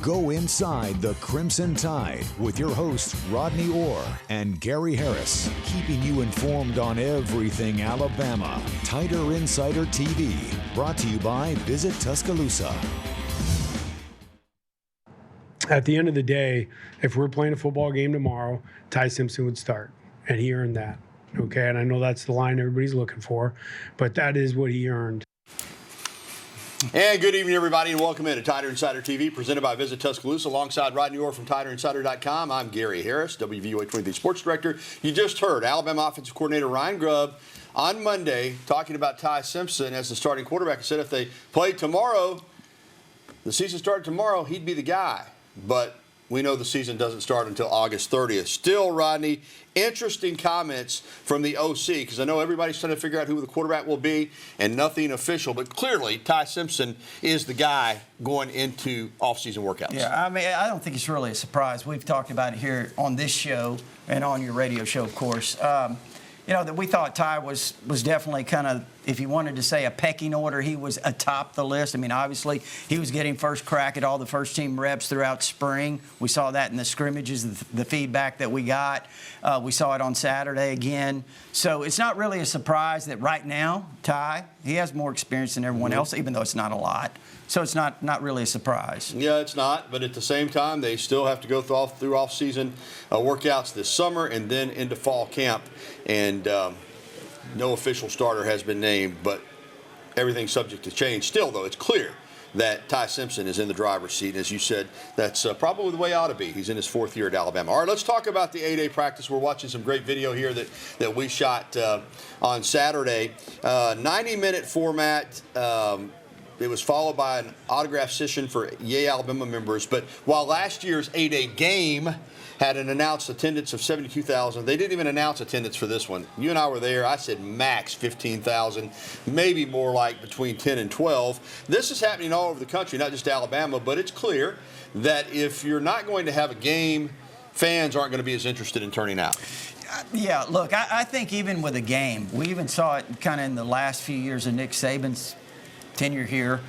Go inside the Crimson Tide with your hosts Rodney Orr and Gary Harris, keeping you informed on everything Alabama. Tider Insider TV, brought to you by Visit Tuscaloosa. At the end of the day, if we're playing a football game tomorrow, Ty Simpson would start, and he earned that. Okay, and I know that's the line everybody's looking for, but that is what he earned. And good evening, everybody, and welcome in to Tider Insider TV, presented by Visit Tuscaloosa, alongside Rodney Orr from TiderInsider.com. I'm Gary Harris, WVOA 23 Sports Director. You just heard Alabama offensive coordinator Ryan Grubb on Monday talking about Ty Simpson as the starting quarterback. He said if they played tomorrow, the season started tomorrow, he'd be the guy. But we know the season doesn't start until August 30th. Still, Rodney, interesting comments from the OC, because I know everybody's trying to figure out who the quarterback will be and nothing official. But clearly, Ty Simpson is the guy going into offseason workworkouts. Yeah, I mean, I don't think it's really a surprise. We've talked about it here on this show and on your radio show, of course. You know, that we thought Ty was definitely kind of, if you wanted to say a pecking order, he was atop the list. I mean, obviously, he was getting first crack at all the first-team reps throughout spring. We saw that in the scrimmages, the feedback that we got. We saw it on Saturday again. So it's not really a surprise that right now, Ty, he has more experience than everyone else, even though it's not a lot. So it's not really a surprise. Yeah, it's not. But at the same time, they still have to go through off-season workouts this summer and then into fall camp. And no official starter has been named, but everything's subject to change. Still, though, it's clear that Ty Simpson is in the driver's seat. And as you said, that's probably the way it ought to be. He's in his fourth year at Alabama. All right, let's talk about the A-Day practice. We're watching some great video here that we shot on Saturday. 90-minute format. It was followed by an autograph session for Yay Alabama members. But while last year's A-Day game had an announced attendance of 72,000, they didn't even announce attendance for this one. You and I were there. I said max 15,000, maybe more like between 10 and 12. This is happening all over the country, not just Alabama, but it's clear that if you're not going to have a game, fans aren't going to be as interested in turning out. Yeah, look, I think even with a game, we even saw it kind of in the last few years of Nick Saban's tenure here,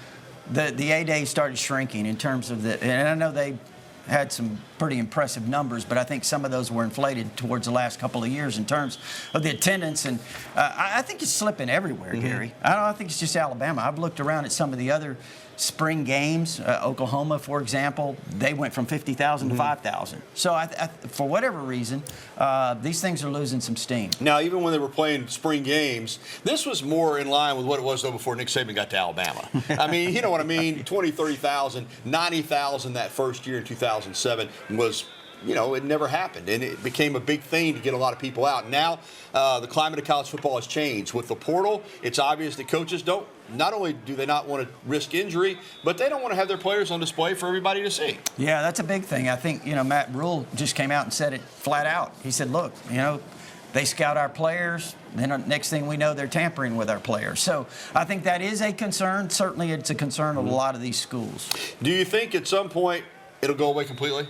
the A-Day started shrinking in terms of the, and I know they had some pretty impressive numbers, but I think some of those were inflated towards the last couple of years in terms of the attendance. And I think it's slipping everywhere, Gary. I don't think it's just Alabama. I've looked around at some of the other spring games. Oklahoma, for example, they went from 50,000 to 5,000. So for whatever reason, these things are losing some steam. Now, even when they were playing spring games, this was more in line with what it was, though, before Nick Saban got to Alabama. I mean, you know what I mean? 20, 30,000, 90,000 that first year in 2007 was, you know, it never happened. And it became a big thing to get a lot of people out. Now, the climate of college football has changed. With the portal, it's obvious that coaches not only do they not want to risk injury, but they don't want to have their players on display for everybody to see. Yeah, that's a big thing. I think, you know, Matt Rule just came out and said it flat out. He said, look, you know, they scout our players, then next thing we know, they're tampering with our players. So I think that is a concern. Certainly it's a concern of a lot of these schools. Do you think at some point it'll go away completely?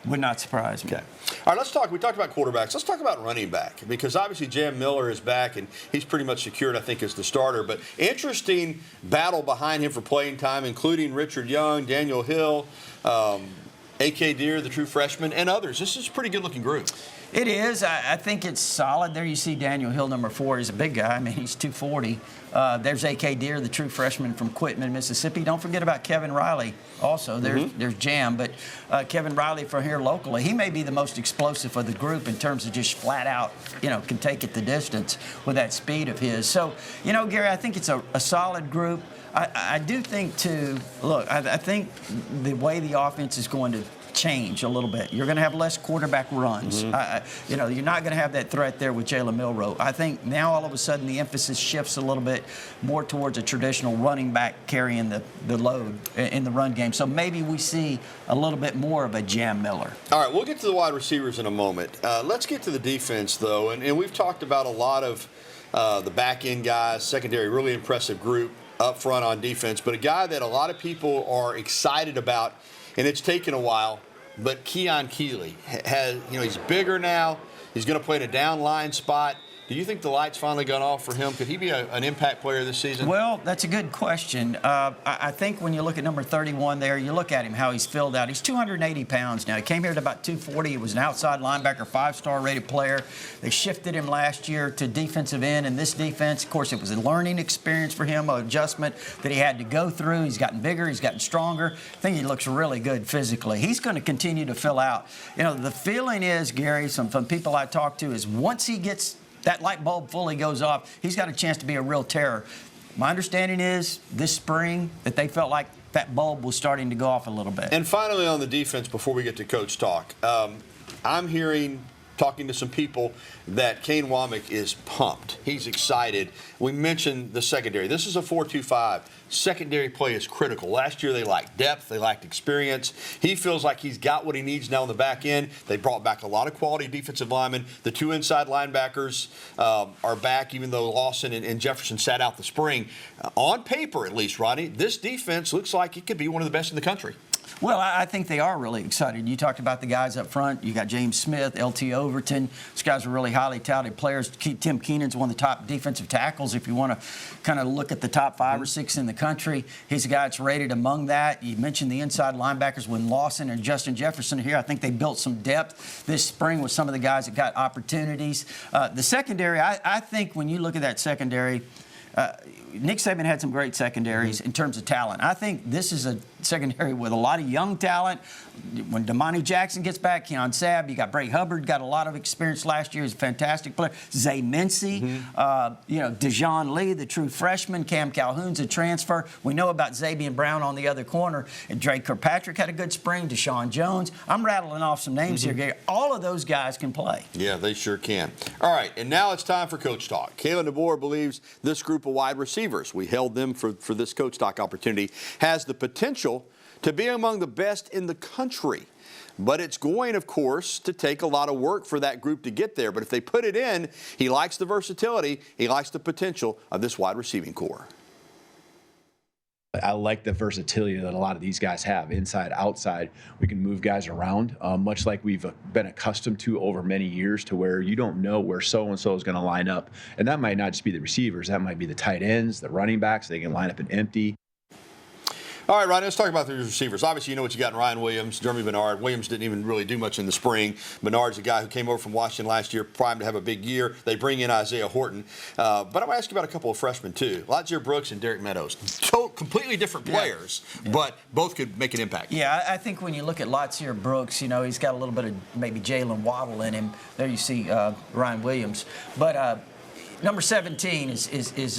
Would not surprise me. Okay. All right, we talked about quarterbacks. Let's talk about running back, because obviously Jam Miller is back, and he's pretty much secured, I think, as the starter. But interesting battle behind him for playing time, including Richard Young, Daniel Hill, A.K. Deere, the true freshman, and others. This is a pretty good-looking group. It is. I think it's solid. There you see Daniel Hill, number 4. He's a big guy. I mean, he's 240. There's A.K. Deere, the true freshman from Quitman, Mississippi. Don't forget about Kevin Riley also. There's Jam. But Kevin Riley from here locally, he may be the most explosive of the group in terms of just flat out, you know, can take it the distance with that speed of his. So, you know, Gary, I think it's a solid group. I do think, too, look, I think the way the offense is going to change a little bit. You're going to have less quarterback runs. You know, you're not going to have that threat there with Jalen Milroe. I think now all of a sudden the emphasis shifts a little bit more towards a traditional running back carrying the load in the run game. So maybe we see a little bit more of a Jam Miller. All right, we'll get to the wide receivers in a moment. Let's get to the defense, though. And we've talked about a lot of the back-end guys, secondary, really impressive group up front on defense. But a guy that a lot of people are excited about, and it's taken a while, but Keon Keeley has, you know, he's bigger now. He's going to play in a down line spot. Do you think the light's finally gone off for him? Could he be an impact player this season? Well, that's a good question. I think when you look at number 31 there, you look at him, how he's filled out. He's 280 pounds now. He came here at about 240. He was an outside linebacker, 5-star rated player. They shifted him last year to defensive end, and this defense, of course, it was a learning experience for him, an adjustment that he had to go through. He's gotten bigger. He's gotten stronger. I think he looks really good physically. He's going to continue to fill out. You know, the feeling is, Gary, from people I talk to, is once he gets that light bulb fully goes off, he's got a chance to be a real terror. My understanding is this spring that they felt like that bulb was starting to go off a little bit. And finally on the defense, before we get to coach talk, I'm hearing, talking to some people, that Kane Womack is pumped. He's excited. We mentioned the secondary. This is a 4-2-5. Secondary play is critical. Last year they lacked depth. They lacked experience. He feels like he's got what he needs now on the back end. They brought back a lot of quality defensive linemen. The 2 inside linebackers are back, even though Lawson and Jefferson sat out the spring. On paper, at least, Rodney, this defense looks like it could be one of the best in the country. Well, I think they are really excited. You talked about the guys up front. You got James Smith, L.T. Overton. These guys are really highly touted players. Tim Keenan's one of the top defensive tackles. If you want to kind of look at the top 5 or 6 in the country, he's a guy that's rated among that. You mentioned the inside linebackers when Lawson and Justin Jefferson are here. I think they built some depth this spring with some of the guys that got opportunities. The secondary, I think when you look at that secondary, Nick Saban had some great secondaries in terms of talent. I think this is a secondary with a lot of young talent. When Damani Jackson gets back, Keon Sabb, you got Bray Hubbard, got a lot of experience last year. He's a fantastic player. Zay Mincy, Dejon Lee, the true freshman. Cam Calhoun's a transfer. We know about Zabian Brown on the other corner. And Drake Kirkpatrick had a good spring. Deshaun Jones. I'm rattling off some names here, Gary. All of those guys can play. Yeah, they sure can. All right, and now it's time for Coach Talk. Kalen DeBoer believes this group of wide receivers, we held them for this Coach Talk opportunity, has the potential to be among the best in the country. But it's going, of course, to take a lot of work for that group to get there. But if they put it in, he likes the versatility, he likes the potential of this wide receiving core. I like the versatility that a lot of these guys have, inside, outside. We can move guys around, much like we've been accustomed to over many years, to where you don't know where so-and-so is going to line up. And that might not just be the receivers. That might be the tight ends, the running backs. They can line up an empty. All right, Ryan, let's talk about the receivers. Obviously, you know what you got in Ryan Williams, Jeremy Bernard. Williams didn't even really do much in the spring. Bernard's a guy who came over from Washington last year, primed to have a big year. They bring in Isaiah Horton. But I'm going to ask you about a couple of freshmen, too. Ladzier Brooks and Derek Meadows. Completely different players, but both could make an impact. Yeah, I think when you look at Ladzier Brooks, you know, he's got a little bit of maybe Jalen Waddle in him. There you see Ryan Williams. But number 17 is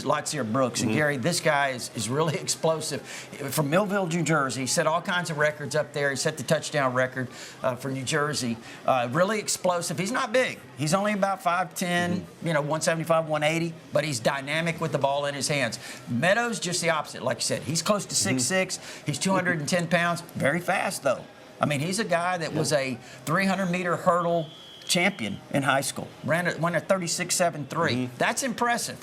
Ladzier Brooks. And, Gary, this guy is really explosive. From Millville, New Jersey. He set all kinds of records up there. He set the touchdown record for New Jersey. Really explosive. He's not big. He's only about 5'10", 175, 180, but he's dynamic with the ball in his hands. Meadows, just the opposite. Like you said, he's close to 6'6". He's 210 pounds. Very fast, though. I mean, he's a guy that was a 300-meter hurdle champion in high school. Won a 36.73. That's impressive.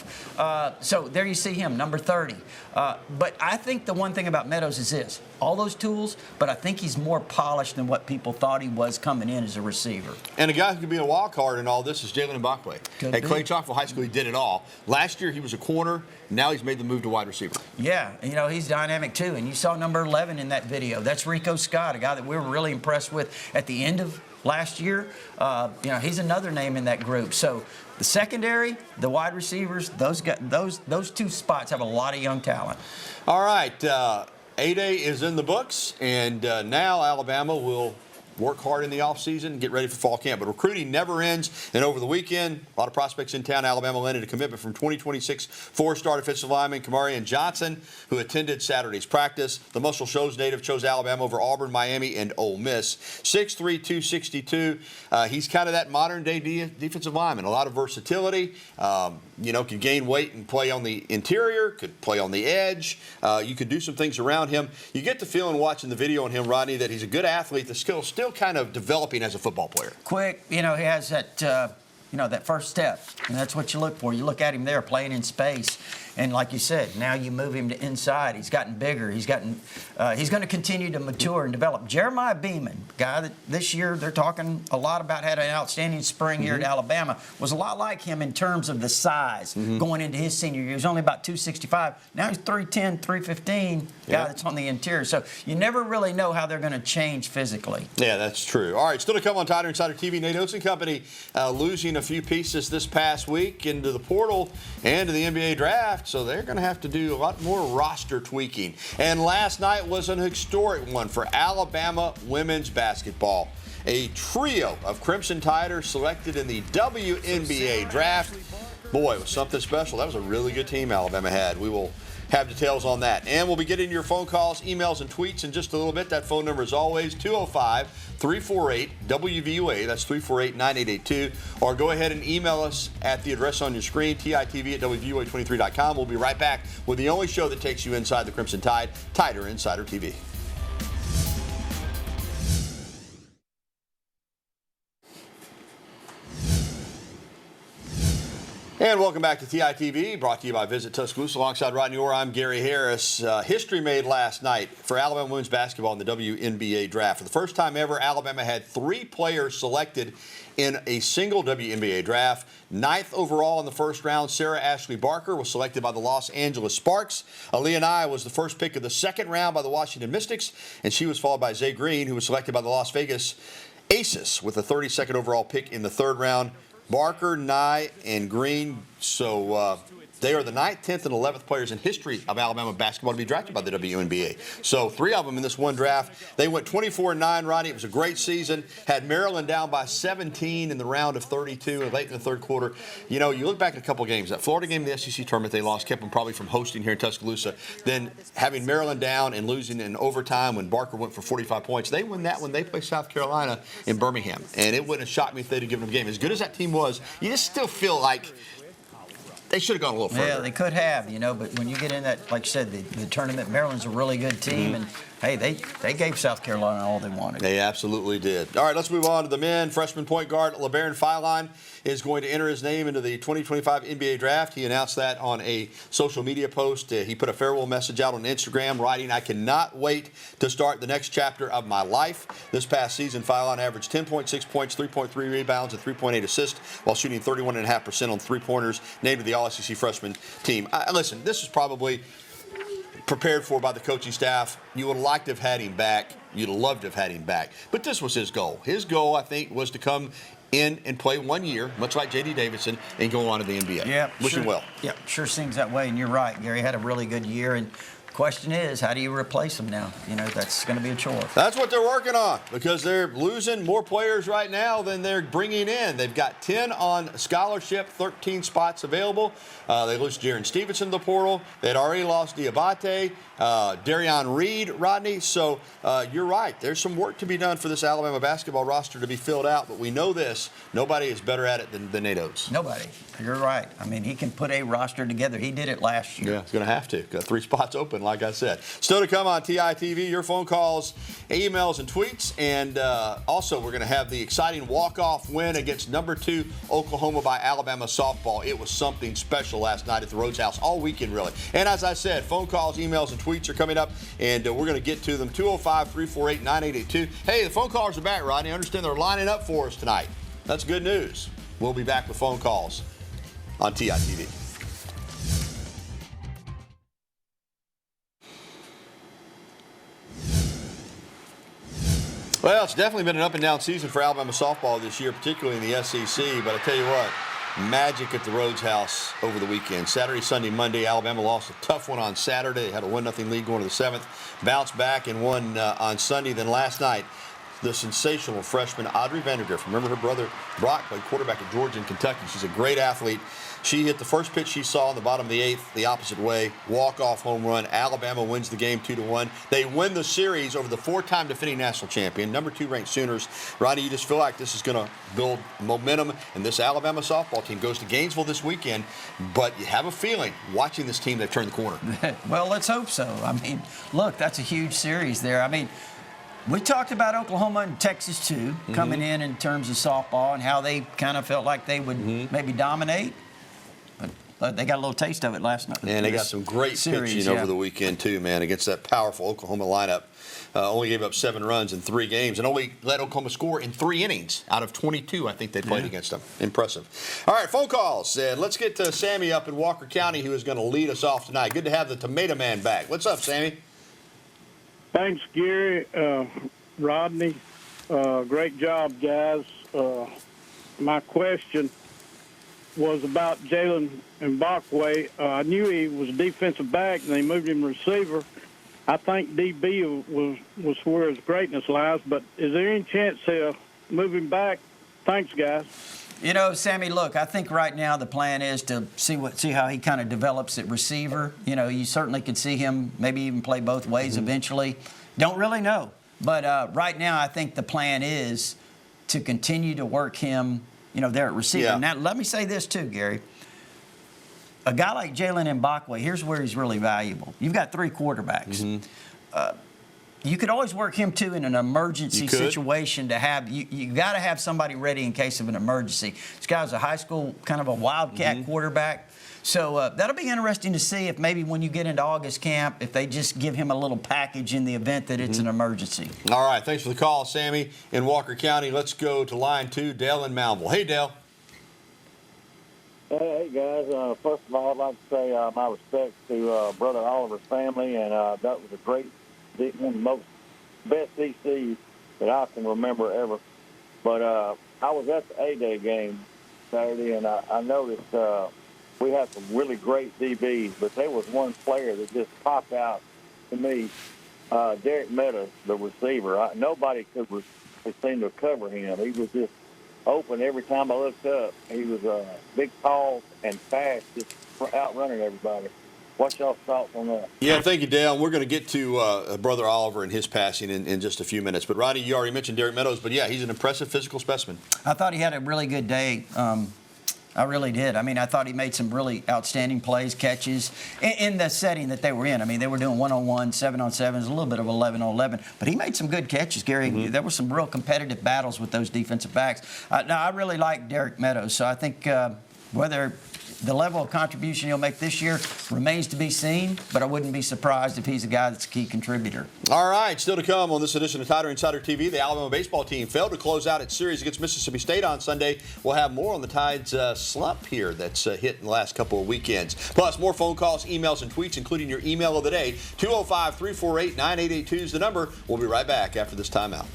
So there you see him, number 30. But I think the one thing about Meadows is this. All those tools, but I think he's more polished than what people thought he was coming in as a receiver. And a guy who could be a wild card in all this is Jalen Mbakwe. At Clay Chalkville High School, he did it all. Last year, he was a corner. Now he's made the move to wide receiver. Yeah, he's dynamic, too. And you saw number 11 in that video. That's Rico Scott, a guy that we were really impressed with at the end of last year. He's another name in that group. So the secondary, the wide receivers, those 2 spots have a lot of young talent. All right. A-Day is in the books, and now Alabama will work hard in the offseason and get ready for fall camp. But recruiting never ends, and over the weekend, a lot of prospects in town. Alabama landed a commitment from 2026 four-star defensive lineman Kamarian Johnson, who attended Saturday's practice. The Muscle Shoals native chose Alabama over Auburn, Miami, and Ole Miss. 6'3", 262. He's kind of that modern-day defensive lineman. A lot of versatility. Could gain weight and play on the interior, could play on the edge. You could do some things around him. You get the feeling watching the video on him, Rodney, that he's a good athlete. The skill's still kind of developing as a football player. Quick, he has that, that first step, and that's what you look for. You look at him there playing in space. And like you said, now you move him to inside. He's gotten bigger. He's going to continue to mature and develop. Jeremiah Beeman, guy that this year they're talking a lot about, had an outstanding spring here at Alabama, was a lot like him in terms of the size going into his senior year. He was only about 265. Now he's 310, 315, guy that's on the interior. So you never really know how they're going to change physically. Yeah, that's true. All right, still to come on Tider Insider TV. Nate Oates and company losing a few pieces this past week into the portal and to the NBA draft, so they're going to have to do a lot more roster tweaking. And last night was an historic one for Alabama women's basketball. A trio of Crimson Tiders selected in the WNBA draft. Boy, it was something special. That was a really good team Alabama had. We will have details on that. And we'll be getting your phone calls, emails, and tweets in just a little bit. That phone number is always 205-348-WVUA. That's 348-9882. Or go ahead and email us at the address on your screen, TITV@WVUA23.com. We'll be right back with the only show that takes you inside the Crimson Tide, Tider Insider TV. And welcome back to TITV, brought to you by Visit Tuscaloosa. Alongside Rodney Orr, I'm Gary Harris. History made last night for Alabama women's basketball in the WNBA draft. For the first time ever, Alabama had 3 players selected in a single WNBA draft. 9th overall in the first round, Sarah Ashley Barker was selected by the Los Angeles Sparks. Aaliyah Nye was the first pick of the second round by the Washington Mystics, and she was followed by Zay Green, who was selected by the Las Vegas Aces with the 32nd overall pick in the third round. Barker, Nye, and Green. So they are the 9th, 10th, and 11th players in history of Alabama basketball to be drafted by the WNBA. So 3 of them in this one draft. They went 24-9, Rodney. It was a great season. Had Maryland down by 17 in the round of 32 and late in the third quarter. You know, you look back at a couple games. That Florida game in the SEC tournament they lost kept them probably from hosting here in Tuscaloosa. Then having Maryland down and losing in overtime when Barker went for 45 points. They win that when they play South Carolina in Birmingham. And it wouldn't have shocked me if they'd have given them a game. As good as that team was, you just still feel like they should have gone a little further. Yeah, they could have, but when you get in that, like you said, the tournament, Maryland's a really good team, and hey, they gave South Carolina all they wanted. They absolutely did. All right, let's move on to the men. Freshman point guard LeBaron Philon is going to enter his name into the 2025 NBA draft. He announced that on a social media post. He put a farewell message out on Instagram, writing, "I cannot wait to start the next chapter of my life." This past season, Philon averaged 10.6 points, 3.3 rebounds, and 3.8 assists while shooting 31.5% on three-pointers, named to the All-SEC freshman team. Listen, this is probably prepared for by the coaching staff. You would have liked to have had him back. You'd have loved to have had him back. But this was his goal. His goal, I think, was to come in and play 1 year, much like J.D. Davidson, and go on to the NBA. Yeah, Wish him well. Yeah, sure seems that way, and you're right. Gary had a really good year, and the question is, how do you replace him now? That's going to be a chore. That's what they're working on, because they're losing more players right now than they're bringing in. They've got 10 on scholarship, 13 spots available. They lost Jaron Stevenson to the portal. They'd already lost Diabate, Darion Reed, Rodney. So you're right. There's some work to be done for this Alabama basketball roster to be filled out, but we know this. Nobody is better at it than Nate Oates. Nobody. You're right. I mean, he can put a roster together. He did it last year. Yeah, he's going to have to. Got 3 spots open, like I said. Still to come on TITV, your phone calls, emails, and tweets. And also, we're going to have the exciting walk-off win against No. 2 Oklahoma by Alabama softball. It was something special last night at the Rhodes House, all weekend, really. And as I said, phone calls, emails, and tweets are coming up, and we're going to get to them. 205-348-9882. Hey, the phone callers are back, Rodney. I understand they're lining up for us tonight. That's good news. We'll be back with phone calls on TITV. Well, it's definitely been an up-and-down season for Alabama softball this year, particularly in the SEC. But I tell you what, magic at the Rhodes House over the weekend. Saturday, Sunday, Monday, Alabama lost a tough one on Saturday. They had a 1-0 lead going to the 7th. Bounced back and won on Sunday. Then last night, the sensational freshman Audrey Vandergrift. Remember her brother Brock played quarterback at Georgia and Kentucky. She's a great athlete. She hit the first pitch she saw in the bottom of the 8th, the opposite way, walk-off home run. Alabama wins the game 2-1. They win the series over the 4-time defending national champion, No. 2 ranked Sooners. Rodney, you just feel like this is going to build momentum, and this Alabama softball team goes to Gainesville this weekend, but you have a feeling, watching this team, they've turned the corner. Well, let's hope so. I mean, look, that's a huge series there. I mean, we talked about Oklahoma and Texas, too, coming in terms of softball and how they kind of felt like they would maybe dominate. But They got a little taste of it last night. And they got some great pitching over the weekend, too, man, against that powerful Oklahoma lineup. Only gave up 7 runs in 3 games and only let Oklahoma score in 3 innings out of 22, I think they played against them. Impressive. All right, phone calls. Let's get to Sammy up in Walker County, who is going to lead us off tonight. Good to have the Tomato Man back. What's up, Sammy? Thanks, Gary. Rodney, great job, guys. My question was about Jalen Mbakwe. I knew he was a defensive back, and they moved him receiver. I think DB was where his greatness lies, but is there any chance they'll move him back? Thanks, guys. You know, Sammy, look, I think right now the plan is to see how he kind of develops at receiver. You know, you certainly could see him maybe even play both ways eventually. Don't really know. But right now I think the plan is to continue to work him, you know, there at receiver. Yeah. Now, let me say this too, Gary. A guy like Jalen Mbakwe, here's where he's really valuable. You've got 3 quarterbacks. You could always work him, too, in an emergency situation to have – you got to have somebody ready in case of an emergency. This guy's a high school kind of a wildcat quarterback. So that'll be interesting to see if maybe when you get into August camp, if they just give him a little package in the event that it's an emergency. All right, thanks for the call, Sammy, in Walker County. Let's go to line 2, Dale in Moundville. Hey, Dale. Hey, guys. First of all, I'd like to say my respects to Brother Oliver's family, and that was a great, one of the most best DC that I can remember ever. But I was at the A-Day game Saturday, and I noticed we had some really great DBs, but there was one player that just popped out to me, Derek Meadows, the receiver. Nobody could seem to cover him. He was just open every time I looked up. He was big, tall, and fast, just outrunning everybody. What's y'all's thoughts on that? Yeah, thank you, Dale. We're going to get to Brother Oliver and his passing in just a few minutes. But, Rodney, you already mentioned Derek Meadows, but, yeah, he's an impressive physical specimen. I thought he had a really good day. I really did. I mean, I thought he made some really outstanding plays, catches in the setting that they were in. I mean, they were doing 1-on-1, 7-on-7s, a little bit of 11-on-11. But he made some good catches, Gary. There were some real competitive battles with those defensive backs. Now, I really like Derek Meadows. So I think whether the level of contribution he'll make this year remains to be seen, but I wouldn't be surprised if he's a guy that's a key contributor. All right, still to come on this edition of Tider Insider TV. The Alabama baseball team failed to close out its series against Mississippi State on Sunday. We'll have more on the Tide's slump here that's hit in the last couple of weekends. Plus, more phone calls, emails, and tweets, including your email of the day. 205-348-9882 is the number. We'll be right back after this timeout.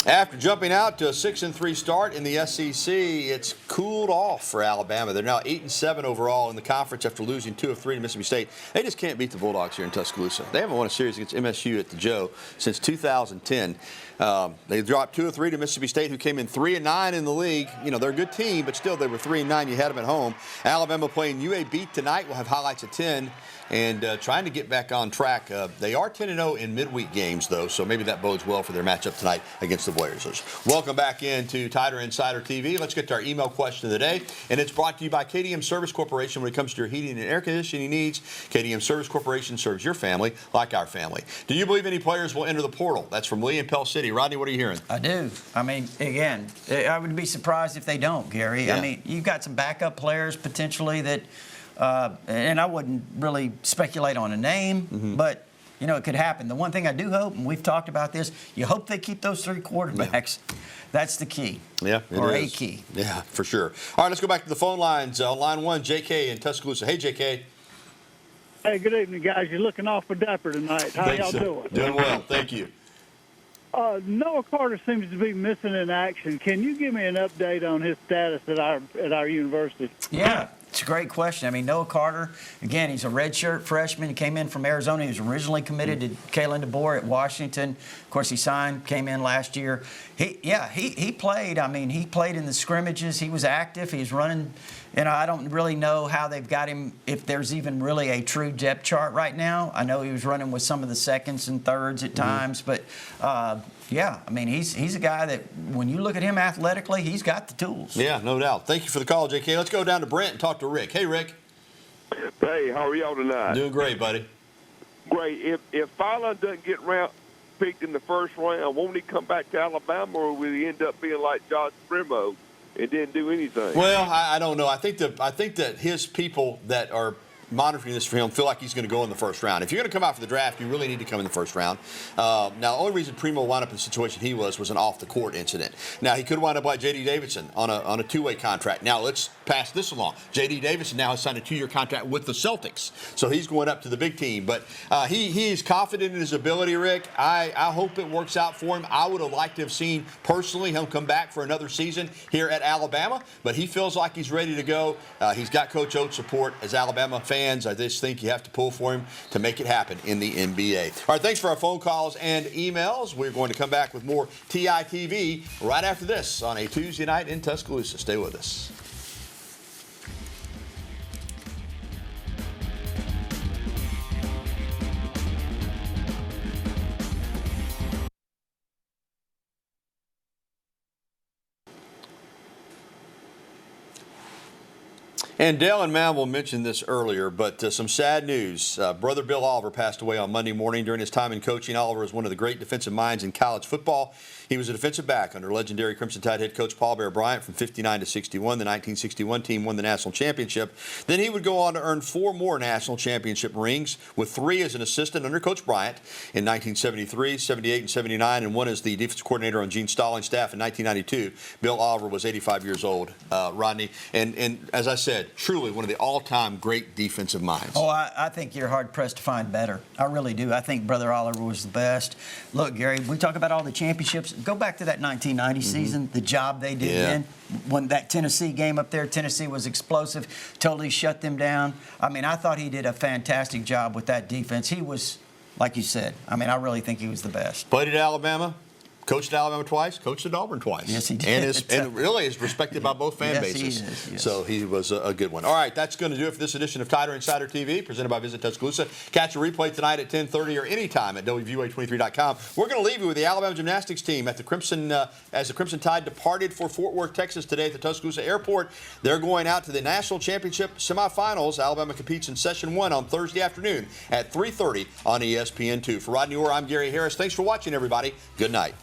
After jumping out to a 6-3 start in the SEC, it's cooled off for Alabama. They're now 8-7 overall in the conference after losing 2 of 3 to Mississippi State. They just can't beat the Bulldogs here in Tuscaloosa. They haven't won a series against MSU at the Joe since 2010. They dropped 2 of 3 to Mississippi State, who came in 3-9 in the league. You know, they're a good team, but still they were 3-9. You had them at home. Alabama playing UAB tonight. We'll have highlights at 10. And trying to get back on track. They are 10-0 in midweek games, though, so maybe that bodes well for their matchup tonight against the Blazers. Welcome back into Tider Insider TV. Let's get to our email question of the day, and it's brought to you by KDM Service Corporation. When it comes to your heating and air conditioning needs, KDM Service Corporation serves your family like our family. Do you believe any players will enter the portal? That's from Lee in Pell City. Rodney, what are you hearing? I do. I mean, again, I would be surprised if they don't, Gary. Yeah. I mean, you've got some backup players potentially that and I wouldn't really speculate on a name, but, you know, it could happen. The one thing I do hope, and we've talked about this, you hope they keep those 3 quarterbacks. Yeah. That's the key. Yeah, it or is. A key. Yeah, for sure. All right, let's go back to the phone lines. On line 1, J.K. in Tuscaloosa. Hey, J.K. Hey, good evening, guys. You're looking awful dapper tonight. How y'all doing? Doing well, thank you. Noah Carter seems to be missing in action. Can you give me an update on his status at our university? Yeah. It's a great question. I mean, Noah Carter, again, he's a redshirt freshman. He came in from Arizona. He was originally committed to Kalen DeBoer at Washington. Of course, he signed, came in last year. He played. I mean, he played in the scrimmages. He was active. He's running. You know, I don't really know how they've got him, if there's even really a true depth chart right now. I know he was running with some of the seconds and thirds at times, but yeah, I mean, he's a guy that when you look at him athletically, he's got the tools. Yeah, no doubt. Thank you for the call, J.K. Let's go down to Brent and talk to Rick. Hey, Rick. Hey, how are y'all tonight? Doing great, buddy. Great. If Fowler doesn't get picked in the first round, won't he come back to Alabama, or will he end up being like Josh Primo and didn't do anything? Well, I don't know. I think that his people that are monitoring this for him feel like he's going to go in the first round. If you're going to come out for the draft, you really need to come in the first round. Now, the only reason Primo wound up in the situation he was an off-the-court incident. Now, he could wind up like J.D. Davidson on a two-way contract. Now, let's pass this along. J.D. Davidson now has signed a 2-year contract with the Celtics, so he's going up to the big team. But he is confident in his ability, Rick. I hope it works out for him. I would have liked to have seen, personally, him come back for another season here at Alabama, but he feels like he's ready to go. He's got Coach Oates' support as Alabama fans. I just think you have to pull for him to make it happen in the NBA. All right, thanks for our phone calls and emails. We're going to come back with more TITV right after this on a Tuesday night in Tuscaloosa. Stay with us. And Dale and Mal mentioned this earlier, but some sad news. Brother Bill Oliver passed away on Monday morning. During his time in coaching, Oliver was one of the great defensive minds in college football. He was a defensive back under legendary Crimson Tide head coach Paul Bear Bryant from 59 to 61. The 1961 team won the national championship. Then he would go on to earn 4 more national championship rings, with 3 as an assistant under Coach Bryant in 1973, 78, and 79, and 1 as the defensive coordinator on Gene Stallings' staff in 1992. Bill Oliver was 85 years old, Rodney. And as I said, truly one of the all-time great defensive minds. Oh, I think you're hard-pressed to find better. I really do. I think Brother Oliver was the best. Look, Gary, we talk about all the championships. Go back to that 1990 season, the job they did then. When that Tennessee game up there, Tennessee was explosive, totally shut them down. I mean, I thought he did a fantastic job with that defense. He was, like you said, I mean, I really think he was the best. Played at Alabama. Coached at Alabama twice, coached at Auburn twice. Yes, he did. And really is respected by both fan bases. He is, yes. So he was a good one. All right, that's going to do it for this edition of Tider Insider TV, presented by Visit Tuscaloosa. Catch a replay tonight at 10:30 or anytime at WVUA23.com. We're going to leave you with the Alabama gymnastics team at the Crimson, as the Crimson Tide departed for Fort Worth, Texas today at the Tuscaloosa Airport. They're going out to the National Championship semifinals. Alabama competes in Session 1 on Thursday afternoon at 3:30 on ESPN2. For Rodney Orr, I'm Gary Harris. Thanks for watching, everybody. Good night.